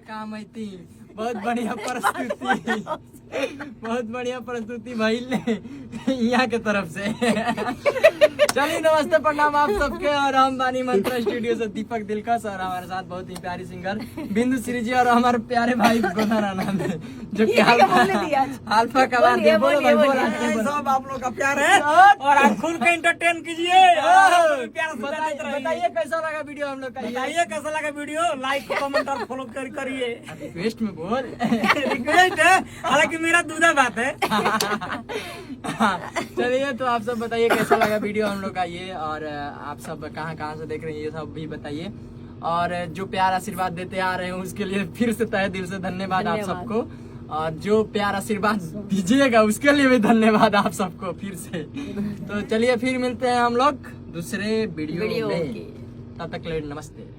काम आई थी। बहुत बढ़िया प्रस्तुति, बहुत बढ़िया प्रस्तुति भाई ने यहाँ के तरफ से। चलिए नमस्ते प्रणाम आप सबके, और हम बानी मंत्रा स्टूडियो से दीपक दिलकश, और हमारे साथ बहुत ही प्यारी सिंगर बिंदु श्री जी, और हमारे प्यारे भाई गोधर आनंद, जो कि अल्फा का बात है। बोलो भाई, बोलो सब आप लोग का प्यार है, और आप खुद को एंटरटेन कीजिए। बताइए कैसा लगा वीडियो हम लोग का, बताइए कैसा लगा वीडियो, लाइक कमेंट और फॉलो करिए। रिक्वेस्ट में बोल। रिक्वेस्ट है, हालांकि मेरा दूधा बात है। चलिए तो आप सब बताइए कैसा लगा वीडियो हम लोग का ये, और आप सब कहाँ से देख रहे हैं ये सब भी बताइए, और जो प्यार आशीर्वाद देते आ रहे हैं उसके लिए फिर से तहे दिल से धन्यवाद आप सबको, और जो प्यार आशीर्वाद दीजिएगा उसके लिए भी धन्यवाद आप सबको फिर से। तो चलिए फिर मिलते हैं हम लोग दूसरे वीडियो में, तब तक के लिए नमस्ते।